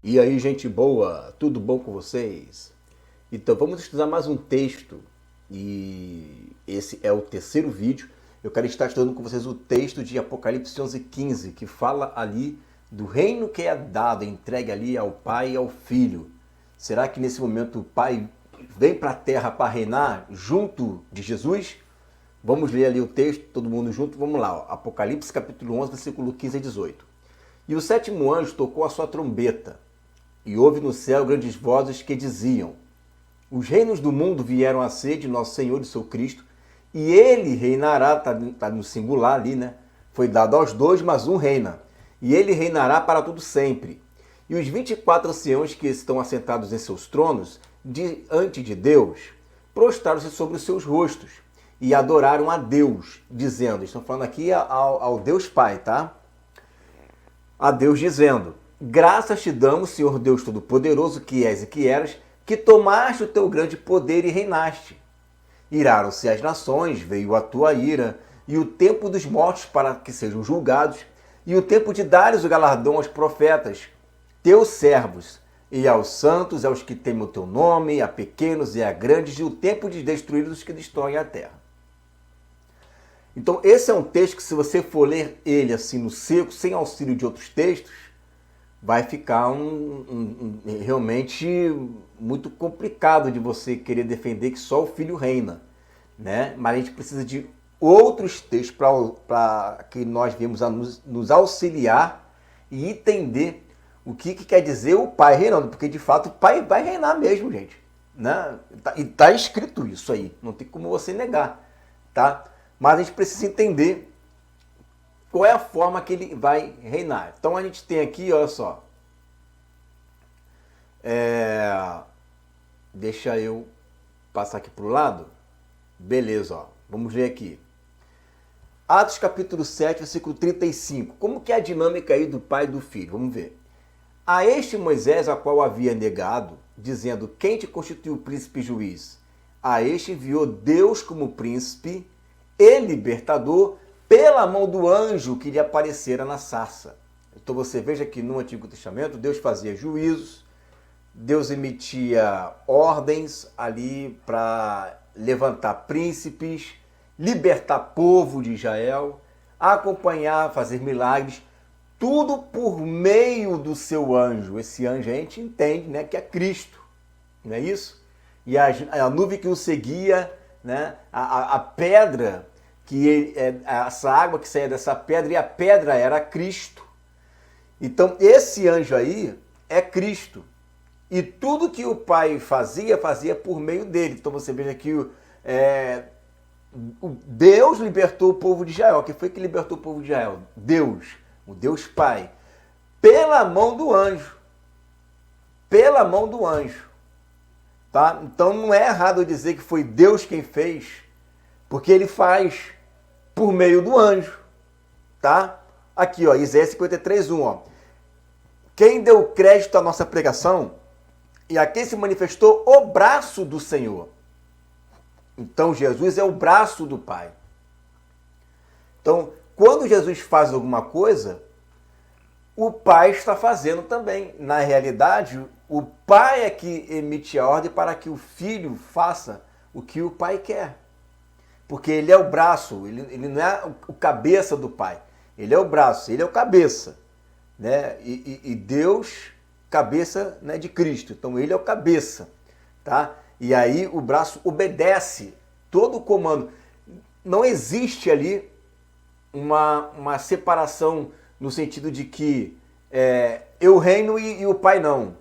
E aí, gente boa, tudo bom com vocês? Então, vamos estudar mais um texto e esse é o terceiro vídeo. Eu quero estar estudando com vocês o texto de Apocalipse 11:15, que fala ali do reino que é dado, entregue ali ao Pai e ao Filho. Será que nesse momento o Pai vem para a terra para reinar junto de Jesus? Vamos ler ali o texto, todo mundo junto, vamos lá. Ó. Apocalipse capítulo 11, versículo 15 a 18. E o sétimo anjo tocou a sua trombeta, e houve no céu grandes vozes que diziam: os reinos do mundo vieram a ser de nosso Senhor e seu Cristo, e ele reinará, tá no singular ali, né? Foi dado aos dois, mas um reina. E ele reinará para todo sempre. E os 24 anciãos que estão assentados em seus tronos, diante de Deus, prostraram-se sobre os seus rostos e adoraram a Deus, dizendo, estão falando aqui ao Deus Pai, tá? A Deus dizendo: graças te damos, Senhor Deus Todo-Poderoso, que és e que eras, que tomaste o teu grande poder e reinaste. Iraram-se as nações, veio a tua ira, e o tempo dos mortos para que sejam julgados, e o tempo de dares o galardão aos profetas, teus servos, e aos santos, aos que temem o teu nome, a pequenos e a grandes, e o tempo de destruir os que destroem a terra. Então, esse é um texto que, se você for ler ele assim no seco, sem auxílio de outros textos, vai ficar realmente muito complicado de você querer defender que só o Filho reina, né? Mas a gente precisa de outros textos para que nós venhamos a nos auxiliar e entender o que quer dizer o Pai reinando, porque de fato o Pai vai reinar mesmo, gente, né? E tá escrito isso aí, não tem como você negar, tá? Mas a gente precisa entender qual é a forma que ele vai reinar. Então a gente tem aqui, olha só. Deixa eu passar aqui para o lado. Beleza, ó. Vamos ler aqui. Atos capítulo 7, versículo 35. Como que é a dinâmica aí do pai e do filho? Vamos ver. A este Moisés, a qual havia negado, dizendo: quem te constituiu príncipe e juiz? A este enviou Deus como príncipe e libertador pela mão do anjo que lhe aparecera na sarça. Então você veja que no Antigo Testamento Deus fazia juízos, Deus emitia ordens ali para levantar príncipes, libertar povo de Israel, acompanhar, fazer milagres, tudo por meio do seu anjo. Esse anjo a gente entende, né, que é Cristo, não é isso? E a nuvem que o seguia, né, a pedra, essa água que saía dessa pedra, e a pedra era Cristo. Então esse anjo aí é Cristo. E tudo que o Pai fazia por meio dele. Então você veja que Deus libertou o povo de Israel. Quem foi que libertou o povo de Israel? Deus, o Deus Pai. Pela mão do anjo. Pela mão do anjo. Tá? Então não é errado eu dizer que foi Deus quem fez, porque ele faz por meio do anjo. Tá? Aqui, ó, Isaías 53:1. Ó. Quem deu crédito à nossa pregação? E aqui se manifestou o braço do Senhor. Então Jesus é o braço do Pai. Então, quando Jesus faz alguma coisa, o Pai está fazendo também. Na realidade, o Pai é que emite a ordem para que o Filho faça o que o Pai quer. Porque ele é o braço, ele não é o cabeça do Pai. Ele é o braço, ele é o cabeça. Né? E Deus, cabeça, né, de Cristo. Então ele é o cabeça, tá? E aí o braço obedece todo o comando. Não existe ali uma separação no sentido de que eu reino e o Pai não,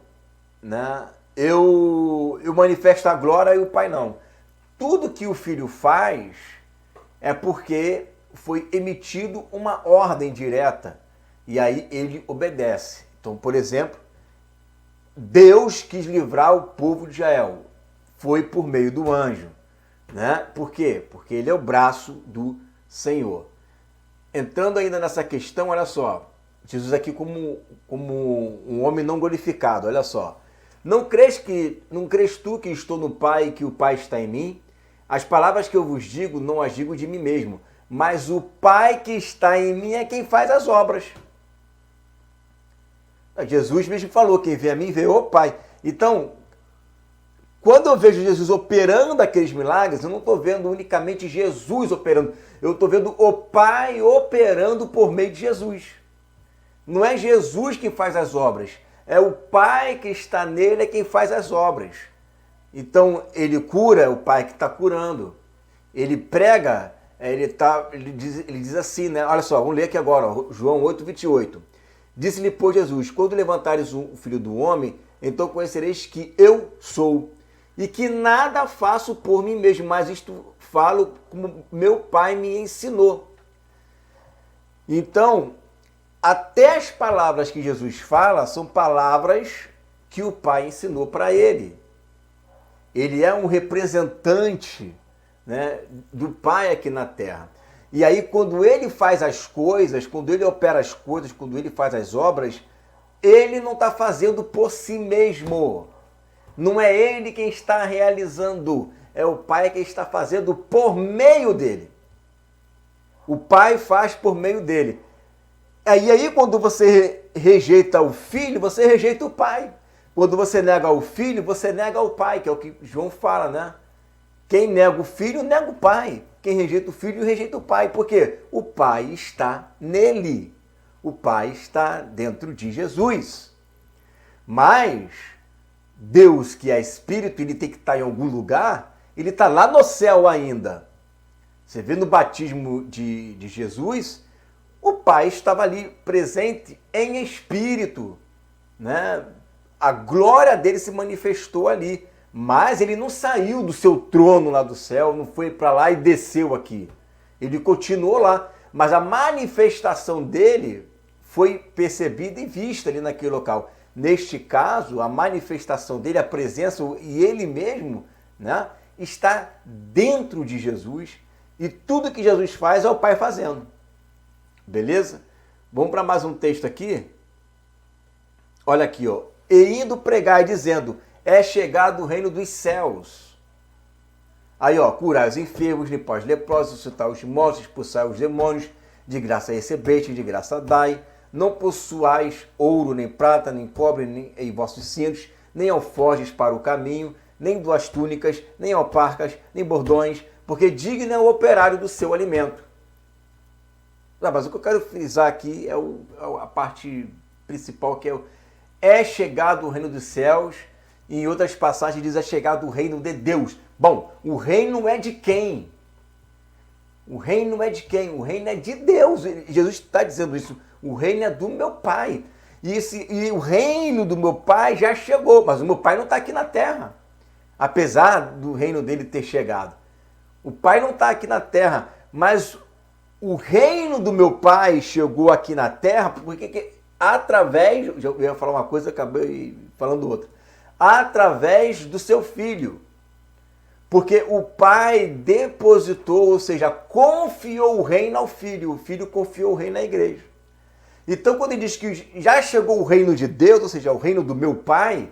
né? Eu manifesto a glória e o Pai não. Tudo que o Filho faz é porque foi emitido uma ordem direta e aí ele obedece. Então, por exemplo, Deus quis livrar o povo de Israel. Foi por meio do anjo. Né? Por quê? Porque ele é o braço do Senhor. Entrando ainda nessa questão, olha só. Jesus aqui como um homem não glorificado, olha só. Não crês tu que estou no Pai e que o Pai está em mim? As palavras que eu vos digo, não as digo de mim mesmo, mas o Pai que está em mim é quem faz as obras. Jesus mesmo falou, quem vê a mim vê o Pai. Então, quando eu vejo Jesus operando aqueles milagres, eu não estou vendo unicamente Jesus operando, eu estou vendo o Pai operando por meio de Jesus. Não é Jesus que faz as obras, é o Pai que está nele é quem faz as obras. Então, ele cura, é o Pai que está curando. Ele prega, ele diz assim, né? Olha só, vamos ler aqui agora, ó, João 8:28. Disse-lhe, pois, Jesus, quando levantares o Filho do Homem, então conhecereis que eu sou, e que nada faço por mim mesmo, mas isto falo como meu Pai me ensinou. Então, até as palavras que Jesus fala são palavras que o Pai ensinou para ele. Ele é um representante, né, do Pai aqui na Terra. E aí, quando ele faz as coisas, quando ele opera as coisas, quando ele faz as obras, ele não está fazendo por si mesmo. Não é ele quem está realizando, é o Pai que está fazendo por meio dele. O Pai faz por meio dele. E aí, quando você rejeita o Filho, você rejeita o Pai. Quando você nega o Filho, você nega o Pai, que é o que João fala, né? Quem nega o Filho, nega o Pai. Quem rejeita o Filho, rejeita o Pai. Por quê? O Pai está nele. O Pai está dentro de Jesus. Mas Deus, que é Espírito, ele tem que estar em algum lugar, ele está lá no céu ainda. Você vê no batismo de Jesus, o Pai estava ali presente em Espírito, né? A glória dele se manifestou ali, mas ele não saiu do seu trono lá do céu, não foi para lá e desceu aqui. Ele continuou lá, mas a manifestação dele foi percebida e vista ali naquele local. Neste caso, a manifestação dele, a presença e ele mesmo, né, está dentro de Jesus e tudo que Jesus faz é o Pai fazendo. Beleza? Vamos para mais um texto aqui? Olha aqui, ó. E indo pregar e dizendo, é chegado o reino dos céus. Aí, ó, curar os enfermos, limpar os leprosos, ressuscitar os mortos, expulsar os demônios, de graça recebeste, de graça dai. Não possuais ouro, nem prata, nem cobre nem em vossos cintos, nem alforjes para o caminho, nem duas túnicas, nem alparcas, nem bordões, porque digno é o operário do seu alimento. Mas o que eu quero frisar aqui é a parte principal, que é chegado o reino dos céus, e em outras passagens diz é chegado o reino de Deus. Bom, o reino é de quem? O reino é de quem? O reino é de Deus. Jesus está dizendo isso. O reino é do meu Pai. E o reino do meu Pai já chegou, mas o meu Pai não está aqui na terra. Apesar do reino dele ter chegado. O Pai não está aqui na terra, mas o reino do meu Pai chegou aqui na terra, porque através, eu ia falar uma coisa, acabei falando outra, através do seu Filho. Porque o Pai depositou, ou seja, confiou o reino ao Filho, o Filho confiou o reino à igreja. Então, quando ele diz que já chegou o reino de Deus, ou seja, o reino do meu Pai,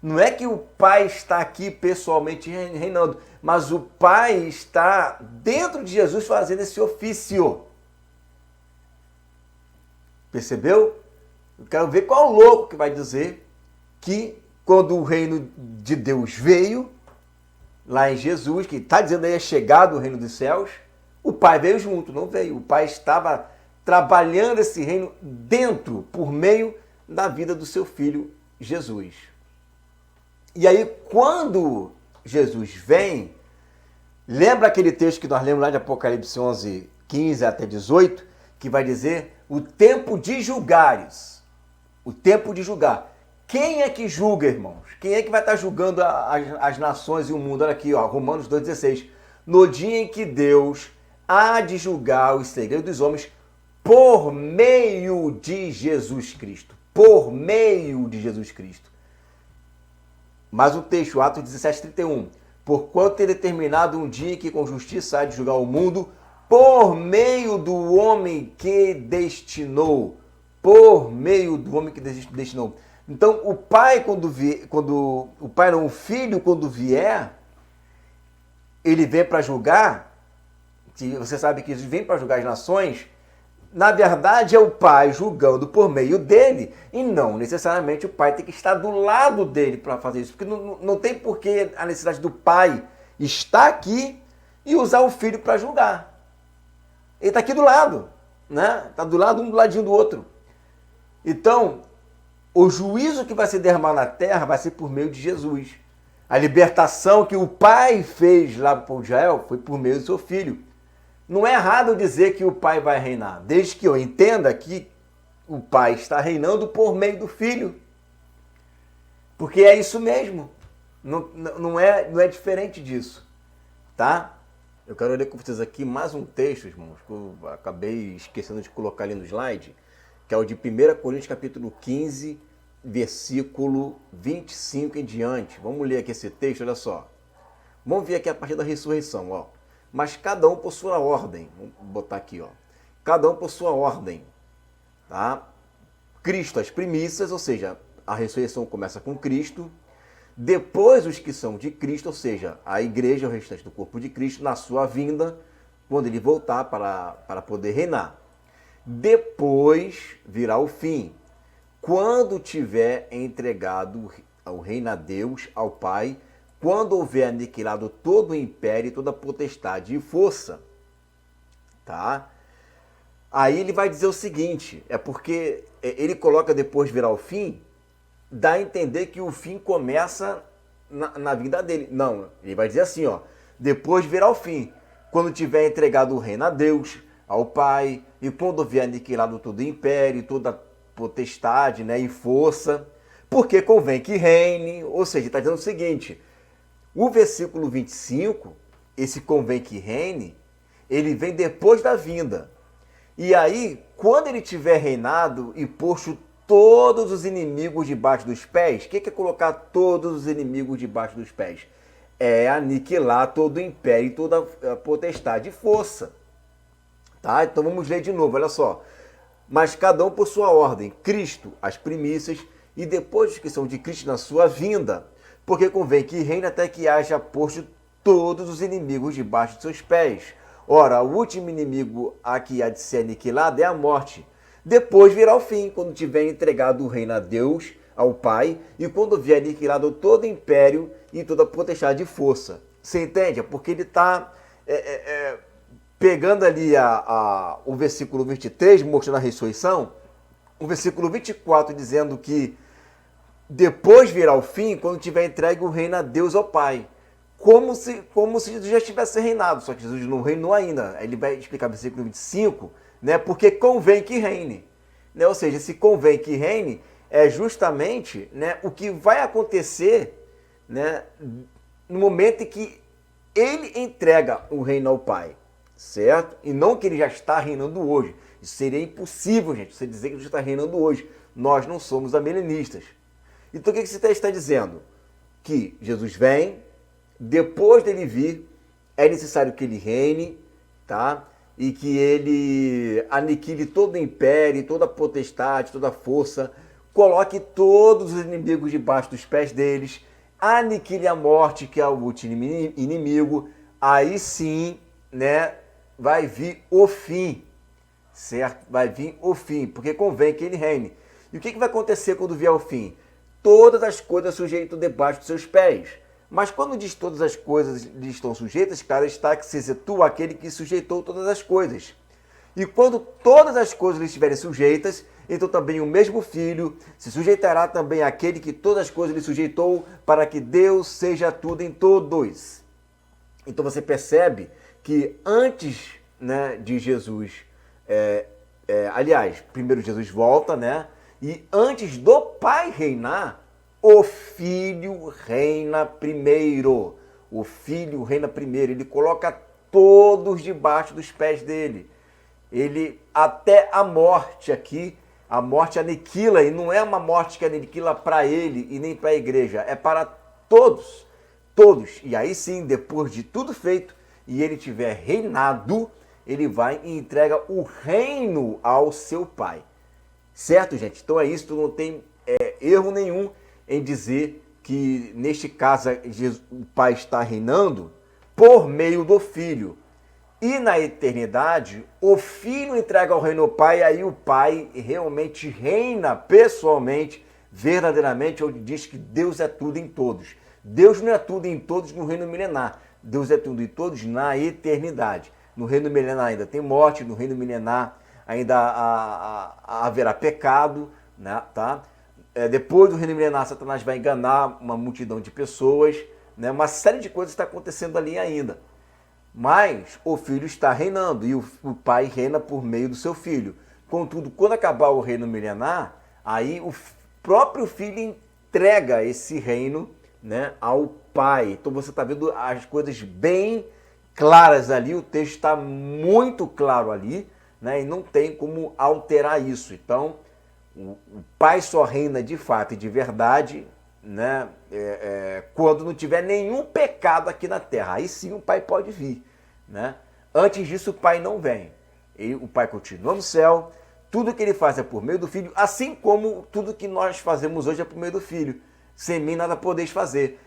não é que o Pai está aqui pessoalmente reinando, mas o Pai está dentro de Jesus fazendo esse ofício. Percebeu? Eu quero ver qual louco que vai dizer que quando o reino de Deus veio, lá em Jesus, que está dizendo aí é chegado o reino dos céus, o Pai veio junto, não veio. O Pai estava trabalhando esse reino dentro, por meio da vida do seu Filho Jesus. E aí, quando Jesus vem, lembra aquele texto que nós lemos lá de Apocalipse 11, 15 até 18, que vai dizer o tempo de julgares. O tempo de julgar. Quem é que julga, irmãos? Quem é que vai estar julgando as nações e o mundo? Olha aqui, ó, Romanos 2,16. No dia em que Deus há de julgar os segredos dos homens por meio de Jesus Cristo. Por meio de Jesus Cristo. Mas o texto, Atos 17:31. Porquanto é determinado um dia que com justiça há de julgar o mundo por meio do homem que destinou. Por meio do homem que destinou. Então, o Pai, o Filho, quando vier, ele vem para julgar, você sabe que ele vem para julgar as nações, na verdade, é o pai julgando por meio dele, e não necessariamente o pai tem que estar do lado dele para fazer isso, porque não tem por que a necessidade do pai estar aqui e usar o filho para julgar. Ele está aqui do lado, né? Está do lado, um do ladinho do outro. Então, o juízo que vai se derramar na terra vai ser por meio de Jesus. A libertação que o pai fez lá para o povo de Israel foi por meio do seu filho. Não é errado dizer que o pai vai reinar, desde que eu entenda que o pai está reinando por meio do filho. Porque é isso mesmo. Não é diferente disso. Tá? Eu quero ler com vocês aqui mais um texto, irmãos, que eu acabei esquecendo de colocar ali no slide, que é o de 1 Coríntios capítulo 15, versículo 25 em diante. Vamos ler aqui esse texto, olha só. Vamos ver aqui a partir da ressurreição, ó. Mas cada um por sua ordem. Vamos botar aqui, ó. Cada um por sua ordem. Tá? Cristo, as primícias, ou seja, a ressurreição começa com Cristo. Depois os que são de Cristo, ou seja, a igreja, o restante do corpo de Cristo, na sua vinda, quando ele voltar para poder reinar. Depois virá o fim. Quando tiver entregado o reino a Deus, ao Pai, quando houver aniquilado todo o império e toda a potestade e força, tá? Aí ele vai dizer o seguinte, é porque ele coloca depois virar o fim, dá a entender que o fim começa na vida dele. Não, ele vai dizer assim, ó, depois virá o fim, quando tiver entregado o reino a Deus, ao Pai, e quando houver aniquilado todo o império, toda a potestade, né, e força, porque convém que reine, ou seja, está dizendo o seguinte, o versículo 25, esse convém que reine, ele vem depois da vinda. E aí, quando ele tiver reinado e posto todos os inimigos debaixo dos pés, o que é colocar todos os inimigos debaixo dos pés? É aniquilar todo o império e toda a potestade e força. Tá? Então vamos ler de novo, olha só. Mas cada um por sua ordem, Cristo, as primícias, e depois os que são de Cristo na sua vinda, porque convém que reine até que haja posto todos os inimigos debaixo de seus pés. Ora, o último inimigo a que há de ser aniquilado é a morte. Depois virá o fim, quando tiver entregado o reino a Deus, ao Pai, e quando vier aniquilado todo o império e toda a potestade de força. Você entende? É porque ele está pegando ali o versículo 23, mostrando a ressurreição, o versículo 24 dizendo que depois virá o fim, quando tiver entregue o reino a Deus, ao Pai. Como se Jesus já tivesse reinado, só que Jesus não reinou ainda. Ele vai explicar no versículo 25, né, porque convém que reine. Né? Ou seja, esse convém que reine é justamente, né, o que vai acontecer, né, no momento em que ele entrega o reino ao Pai, certo? E não que ele já está reinando hoje. Isso seria impossível, gente, você dizer que ele já está reinando hoje. Nós não somos amilenistas. Então o que esse texto está dizendo? Que Jesus vem, depois dele vir, é necessário que ele reine, tá? E que ele aniquile todo o império, toda a potestade, toda a força, coloque todos os inimigos debaixo dos pés deles, aniquile a morte, que é o último inimigo, aí sim, né, vai vir o fim, certo? Vai vir o fim, porque convém que ele reine. E o que vai acontecer quando vier o fim? Todas as coisas sujeitam debaixo dos seus pés. Mas quando diz todas as coisas lhe estão sujeitas, claro está que se excetua aquele que sujeitou todas as coisas. E quando todas as coisas lhe estiverem sujeitas, então também o mesmo Filho se sujeitará também àquele que todas as coisas lhe sujeitou, para que Deus seja tudo em todos. Então você percebe que antes, né, de Jesus, aliás, primeiro Jesus volta, né? E antes do Pai reinar, o Filho reina primeiro. O Filho reina primeiro. Ele coloca todos debaixo dos pés dele. Ele, até a morte aqui, a morte aniquila, e não é uma morte que aniquila para ele e nem para a igreja, é para todos. Todos. E aí sim, depois de tudo feito, e ele tiver reinado, ele vai e entrega o reino ao seu Pai. Certo, gente? Então é isso, tu não tem erro nenhum em dizer que, neste caso, o Pai está reinando por meio do Filho. E na eternidade, o Filho entrega ao reino ao Pai, e aí o Pai realmente reina pessoalmente, verdadeiramente, onde diz que Deus é tudo em todos. Deus não é tudo em todos no reino milenar. Deus é tudo em todos na eternidade. No reino milenar ainda tem morte, no reino milenar ainda haverá pecado, né, tá? Depois do reino milenar, Satanás vai enganar uma multidão de pessoas, né? Uma série de coisas está acontecendo ali ainda. Mas o Filho está reinando e o Pai reina por meio do seu Filho. Contudo, quando acabar o reino milenar, aí o próprio Filho entrega esse reino, né, ao Pai. Então você está vendo as coisas bem claras ali, o texto está muito claro ali, né, e não tem como alterar isso. Então, o Pai só reina de fato e de verdade, né, quando não tiver nenhum pecado aqui na terra. Aí sim o Pai pode vir, né? Antes disso o Pai não vem. E o Pai continua no céu, tudo que ele faz é por meio do Filho, assim como tudo que nós fazemos hoje é por meio do Filho. Sem mim nada podeis fazer.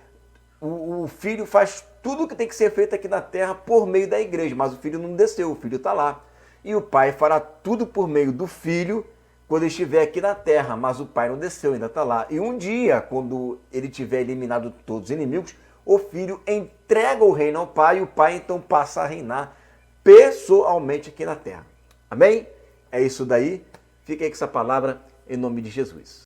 O Filho faz tudo o que tem que ser feito aqui na terra por meio da igreja, mas o Filho não desceu, o Filho está lá. E o Pai fará tudo por meio do Filho quando ele estiver aqui na terra, mas o Pai não desceu, ainda está lá. E um dia, quando ele tiver eliminado todos os inimigos, o Filho entrega o reino ao Pai e o Pai então passa a reinar pessoalmente aqui na terra. Amém? É isso daí. Fica aí com essa palavra em nome de Jesus.